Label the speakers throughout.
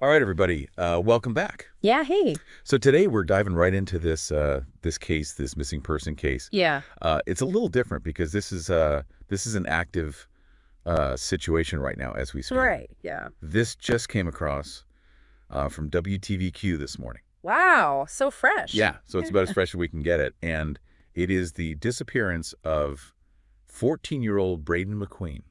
Speaker 1: All right, everybody, welcome back.
Speaker 2: Yeah, hey.
Speaker 1: So today we're diving right into this case, this missing person case.
Speaker 2: Yeah.
Speaker 1: It's a little different because this is an active situation right now as we speak.
Speaker 2: Right, yeah.
Speaker 1: This just came across from WTVQ this morning.
Speaker 2: Wow, so fresh.
Speaker 1: Yeah, so it's about as fresh as we can get it, and it is the disappearance of 14-year-old Braddon McQueen.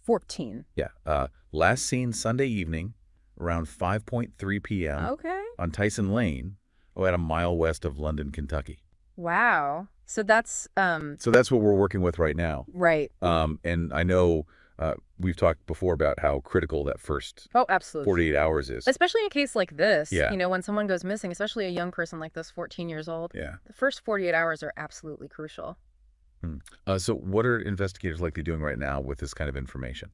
Speaker 2: 14.
Speaker 1: Yeah, last seen Sunday evening around 5:3 p.m.
Speaker 2: Okay.
Speaker 1: on Tyson Lane, about a mile west of London, Kentucky.
Speaker 2: Wow. So that's
Speaker 1: So that's what we're working with right now.
Speaker 2: right.
Speaker 1: And I know we've talked before about how critical that first
Speaker 2: Oh, absolutely.
Speaker 1: 48 hours is.
Speaker 2: Especially in a case like this,
Speaker 1: Yeah.
Speaker 2: when someone goes missing, especially a young person like this, 14 years old,
Speaker 1: Yeah.
Speaker 2: the first 48 hours are absolutely crucial.
Speaker 1: So what are investigators likely doing right now with this kind of information?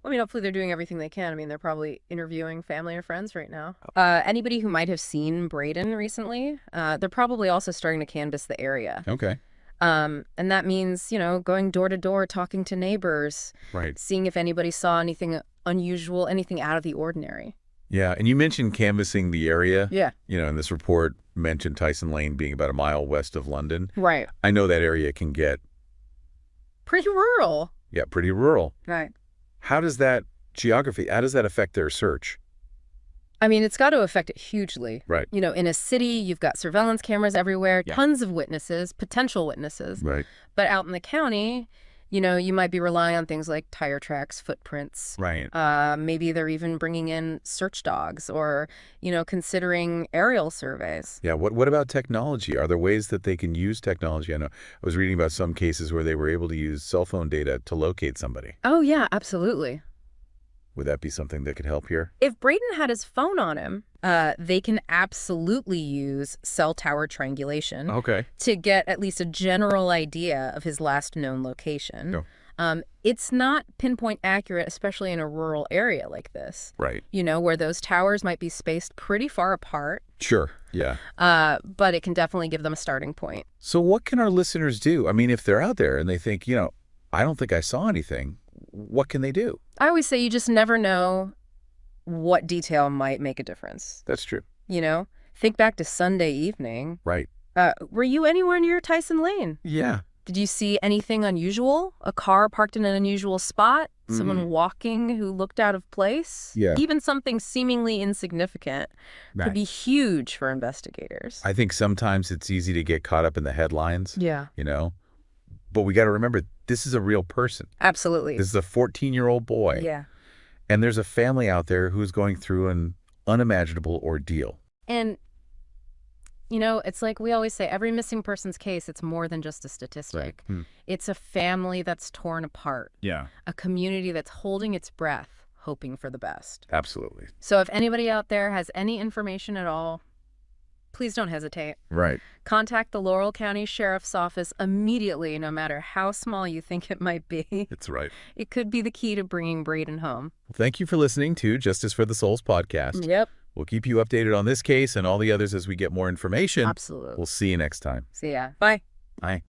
Speaker 2: I mean, hopefully they're doing everything they can. I mean, they're probably interviewing family or friends right now. Anybody who might have seen Braddon recently, they're probably also starting to canvass the area.
Speaker 1: Okay.
Speaker 2: And that means, going door to door, talking to neighbors,
Speaker 1: Right.
Speaker 2: seeing if anybody saw anything unusual, anything out of the ordinary.
Speaker 1: Yeah, and you mentioned canvassing the area.
Speaker 2: Yeah.
Speaker 1: And this report mentioned Tyson Lane being about a mile west of London.
Speaker 2: Right.
Speaker 1: I know that area can get,
Speaker 2: Pretty rural.
Speaker 1: pretty rural.
Speaker 2: Right.
Speaker 1: How does that affect their search?
Speaker 2: I mean, it's got to affect it hugely.
Speaker 1: Right.
Speaker 2: In a city, you've got surveillance cameras everywhere,
Speaker 1: Yeah.
Speaker 2: tons of witnesses, potential witnesses.
Speaker 1: Right.
Speaker 2: But out in the county, you might be relying on things like tire tracks, footprints.
Speaker 1: Right.
Speaker 2: Maybe they're even bringing in search dogs or, considering aerial surveys.
Speaker 1: Yeah. What about technology? Are there ways that they can use technology? I know I was reading about some cases where they were able to use cell phone data to locate somebody.
Speaker 2: Oh, yeah, absolutely.
Speaker 1: Would that be something that could help here?
Speaker 2: If Braddon had his phone on him, they can absolutely use cell tower triangulation
Speaker 1: Okay.
Speaker 2: to get at least a general idea of his last known location.
Speaker 1: No.
Speaker 2: It's not pinpoint accurate, especially in a rural area like this,
Speaker 1: Right.
Speaker 2: where those towers might be spaced pretty far apart,
Speaker 1: Sure. Yeah.
Speaker 2: but it can definitely give them a starting point.
Speaker 1: So what can our listeners do? I mean, if they're out there and they think, I don't think I saw anything, what can they do?
Speaker 2: I always say you just never know what detail might make a difference.
Speaker 1: That's true.
Speaker 2: Think back to Sunday evening.
Speaker 1: Right.
Speaker 2: Were you anywhere near Tyson Lane?
Speaker 1: Yeah.
Speaker 2: Did you see anything unusual? A car parked in an unusual spot? Someone walking who looked out of place?
Speaker 1: Yeah.
Speaker 2: Even something seemingly insignificant
Speaker 1: Right.
Speaker 2: could be huge for investigators.
Speaker 1: I think sometimes it's easy to get caught up in the headlines,
Speaker 2: Yeah,
Speaker 1: but we got to remember this is a real person.
Speaker 2: absolutely.
Speaker 1: This is a 14-year-old boy.
Speaker 2: Yeah.
Speaker 1: And there's a family out there who's going through an unimaginable ordeal.
Speaker 2: And, it's like we always say, every missing person's case, it's more than just a statistic. It's a family that's torn apart,
Speaker 1: Yeah.
Speaker 2: a community that's holding its breath, hoping for the best.
Speaker 1: Absolutely.
Speaker 2: So if anybody out there has any information at all, please don't hesitate.
Speaker 1: Right.
Speaker 2: Contact the Laurel County Sheriff's Office immediately, no matter how small you think it might be.
Speaker 1: It's right.
Speaker 2: It could be the key to bringing Braddon home.
Speaker 1: Well, thank you for listening to Justice for the Souls podcast.
Speaker 2: Yep.
Speaker 1: We'll keep you updated on this case and all the others as we get more information.
Speaker 2: Absolutely.
Speaker 1: We'll see you next time.
Speaker 2: See ya. Bye.
Speaker 1: Bye.